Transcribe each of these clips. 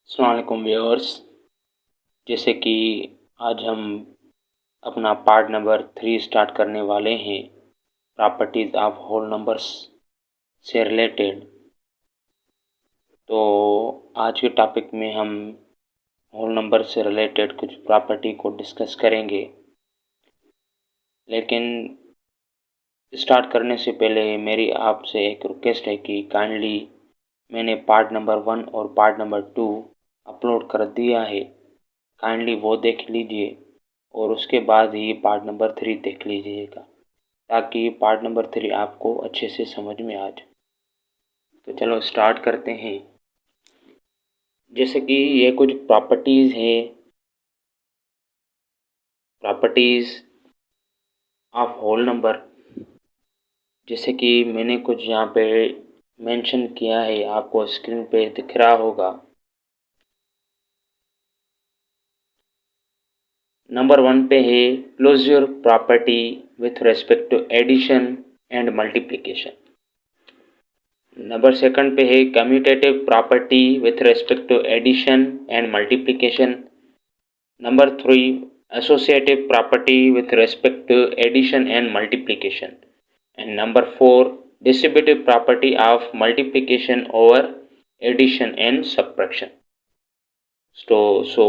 अस्सलाम वालेकुम व्यूअर्स। जैसे कि आज हम अपना पार्ट नंबर 3 स्टार्ट करने वाले हैं प्रॉपर्टीज़ ऑफ होल नंबर्स से रिलेटेड। तो आज के टॉपिक में हम होल नंबर से रिलेटेड कुछ प्रॉपर्टी को डिस्कस करेंगे, लेकिन स्टार्ट करने से पहले मेरी आपसे एक रिक्वेस्ट है कि काइंडली मैंने पार्ट नंबर 1 और पार्ट नंबर 2 अपलोड कर दिया है, काइंडली वो देख लीजिए और उसके बाद ही पार्ट नंबर 3 देख लीजिएगा, ताकि पार्ट नंबर 3 आपको अच्छे से समझ में आ जाए। तो चलो स्टार्ट करते हैं। जैसे कि ये कुछ प्रॉपर्टीज़ है, प्रॉपर्टीज़ ऑफ होल नंबर। जैसे कि मैंने कुछ यहाँ पे मेंशन किया है, आपको स्क्रीन पे दिख रहा होगा। नंबर 1 पे है closure property with respect to addition and multiplication. Number 2 पे है commutative property with respect to addition and multiplication. Number 3 associative property with respect to addition and multiplication. And number 4 distributive property of multiplication over addition and subtraction. So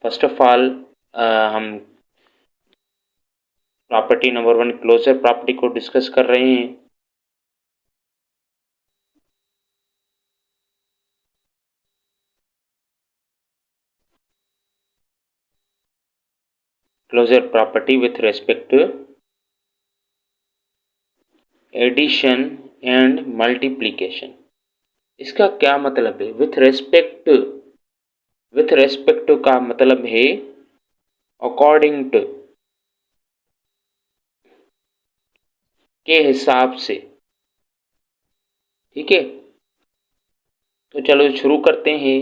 first of all हम property number 1 closure property को discuss कर रहे हैं। Closure property with respect to addition and multiplication. इसका क्या मतलब है? With respect to का मतलब है अकॉर्डिंग टू, के हिसाब से। ठीक है, तो चलो शुरू करते हैं।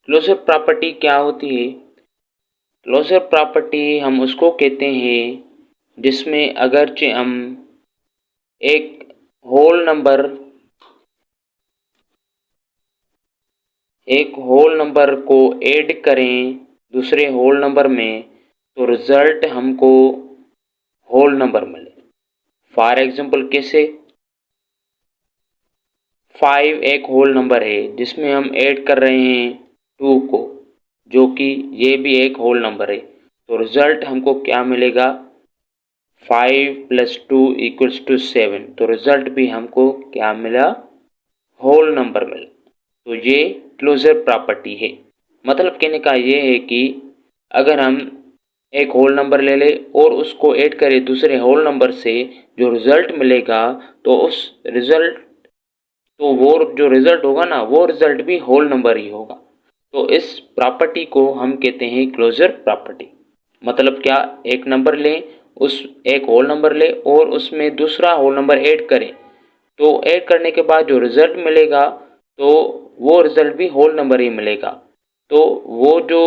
क्लोजर प्रॉपर्टी क्या होती है? क्लोजर प्रॉपर्टी हम उसको कहते हैं जिसमें अगरचे हम एक होल नंबर को ऐड करें दूसरे होल नंबर में, तो रिजल्ट हमको होल नंबर मिले। फॉर एग्जांपल कैसे? 5 एक होल नंबर है जिसमें हम ऐड कर रहे हैं 2 को, जो कि ये भी एक होल नंबर है, तो रिजल्ट हमको क्या मिलेगा? 5 + 2 = 7। तो रिजल्ट भी हमको क्या मिला? होल नंबर मिला। तो ये क्लोजर प्रॉपर्टी है। मतलब कहने का ये है कि अगर हम एक होल नंबर ले ले और उसको ऐड करें दूसरे होल नंबर से, जो रिजल्ट मिलेगा तो उस रिजल्ट तो वो जो रिजल्ट होगा ना, वो रिजल्ट भी होल नंबर ही होगा। तो इस प्रॉपर्टी को हम कहते हैं क्लोजर प्रॉपर्टी। मतलब क्या? एक नंबर लें, उस एक होल नंबर ले और उसमें दूसरा होल नंबर ऐड करें, तो ऐड करने के बाद जो रिजल्ट मिलेगा तो वो रिजल्ट भी होल नंबर ही मिलेगा। तो वो जो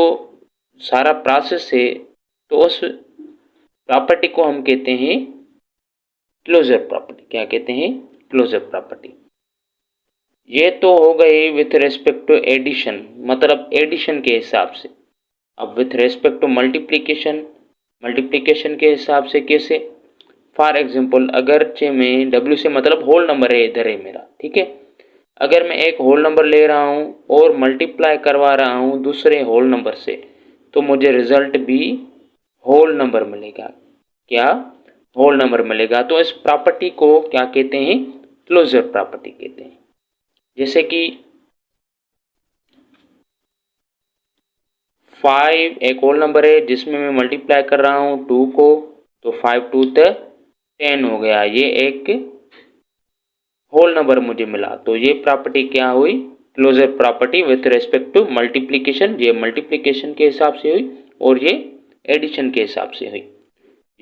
सारा प्रोसेस है, तो उस प्रॉपर्टी को हम कहते हैं क्लोजर प्रॉपर्टी। क्या कहते हैं? Closure property. ये तो हो गई विथ रेस्पेक्ट टू एडिशन, मतलब एडिशन के हिसाब से। अब विथ रेस्पेक्ट टू मल्टीप्लिकेशन के हिसाब से कैसे? फॉर एग्जांपल अगरचे में डब्ल्यू से मतलब होल नंबर है, इधर है मेरा, ठीक है। अगर मैं एक होल नंबर ले रहा हूँ और मल्टीप्लाई करवा रहा हूँ दूसरे होल नंबर से, तो मुझे रिजल्ट भी होल नंबर मिलेगा। क्या? होल नंबर मिलेगा। तो इस प्रॉपर्टी को क्या कहते हैं? क्लोजर प्रॉपर्टी कहते हैं। जैसे कि 5 एक होल नंबर है जिसमें मैं मल्टीप्लाई कर रहा हूँ 2 को, तो 5 2 10 हो गया। ये एक होल नंबर मुझे मिला। तो ये प्रॉपर्टी क्या हुई? Closure property with respect to multiplication. ये मल्टीप्लिकेशन के हिसाब से हुई और ये एडिशन के हिसाब से हुई।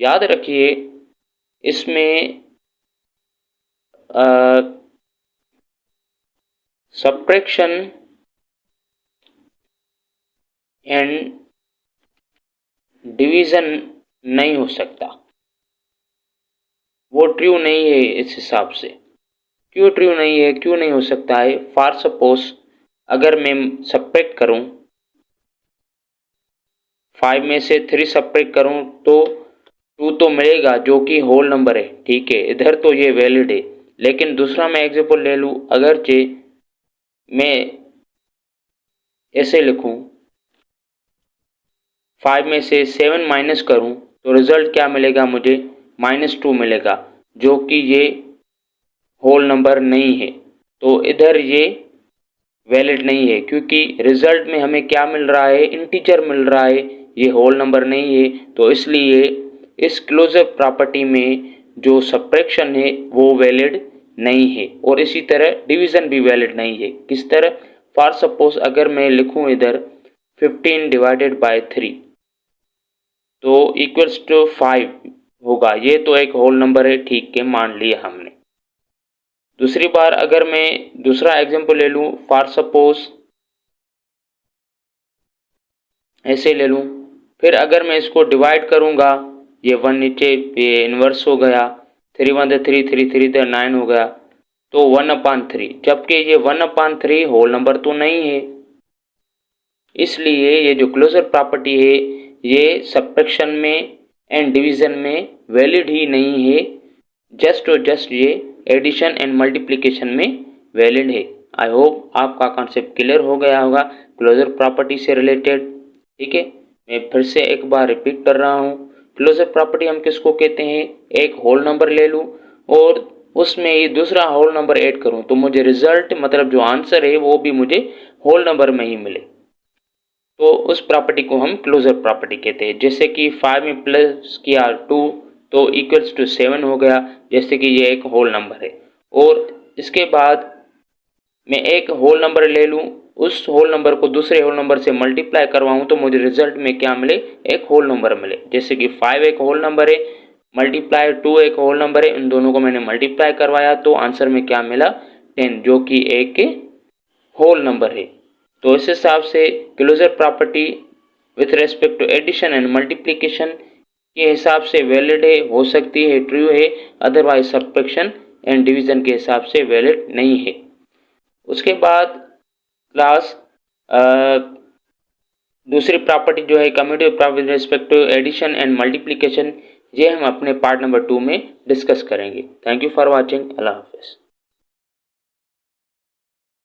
याद रखिए, इसमें सब्ट्रैक्शन एंड डिवीजन नहीं हो सकता, वो ट्रू नहीं है इस हिसाब से। क्यों ट्रू नहीं है? क्यों नहीं हो सकता है? फॉर सपोज अगर मैं सब्ट्रैक्ट करूं, 5 में से 3 सब्ट्रैक्ट करूं तो 2 तो मिलेगा जो कि होल नंबर है, ठीक है, इधर तो ये वैलिड है। लेकिन दूसरा मैं एग्जांपल ले लूं, अगरचे मैं ऐसे लिखूं, 5 में से 7 माइनस करूं तो रिजल्ट क्या मिलेगा मुझे, -2 मिलेगा, जो कि ये होल नंबर नहीं है। तो इधर ये वैलिड नहीं है, क्योंकि रिजल्ट में हमें क्या मिल रहा है, इंटीजर मिल रहा है, ये होल नंबर नहीं है। तो इसलिए इस क्लोजर प्रॉपर्टी में जो सब्ट्रैक्शन है वो वैलिड नहीं है। और इसी तरह डिवीजन भी वैलिड नहीं है। किस तरह, फॉर सपोज अगर मैं लिखूं इधर 15 डिवाइडेड बाय 3 तो इक्वल्स टू 5 होगा, ये तो एक होल नंबर है, ठीक है, मान लिया हमने। दूसरी बार अगर मैं दूसरा एग्जांपल ले लूं, फॉर सपोज ऐसे ले लूं, फिर अगर मैं इसको डिवाइड करूंगा, ये 1 नीचे ये इन्वर्स हो गया, 3 1 3 3 3 9 हो गया, तो 1/3, जबकि ये 1/3 होल नंबर तो नहीं है। इसलिए ये जो क्लोजर प्रॉपर्टी है ये सब्ट्रैक्शन में एंड डिवीजन में वैलिड ही नहीं है, जस्ट और जस्ट ये एडिशन एंड मल्टीप्लिकेशन में वैलिड है। आई होप आपका कॉन्सेप्ट क्लियर हो गया होगा क्लोजर प्रॉपर्टी से रिलेटेड, ठीक है। मैं फिर से एक बार रिपीट कर रहा हूँ, क्लोजर प्रॉपर्टी हम किसको कहते हैं, एक होल नंबर ले लूँ और उसमें ये दूसरा होल नंबर ऐड करूँ तो मुझे रिजल्ट मतलब जो आंसर है वो भी मुझे होल नंबर में ही मिले, तो उस प्रॉपर्टी को हम क्लोजर प्रॉपर्टी कहते हैं। जैसे कि 5 में प्लस किया 2 तो इक्वल्स टू 7 हो गया, जैसे कि ये एक होल नंबर है। और इसके बाद मैं एक होल नंबर ले लूँ, उस होल नंबर को दूसरे होल नंबर से मल्टीप्लाई करवाऊँ तो मुझे रिजल्ट में क्या मिले, एक होल नंबर मिले। जैसे कि 5 एक होल नंबर है, मल्टीप्लाई 2 एक होल नंबर है, इन दोनों को मैंने मल्टीप्लाई करवाया तो आंसर में क्या मिला, 10, जो कि एक होल नंबर है। तो इस हिसाब से closure property with respect to addition and multiplication के हिसाब से वैलिड है, हो सकती है, ट्रू है, अदरवाइज सब्ट्रैक्शन एंड डिवीजन के हिसाब से वैलिड नहीं है। उसके बाद क्लास दूसरी प्रॉपर्टी जो है commutative property with respect to addition and multiplication, ये हम अपने पार्ट नंबर 2 में डिस्कस करेंगे। Thank you for watching. अल्लाह हाफिज़।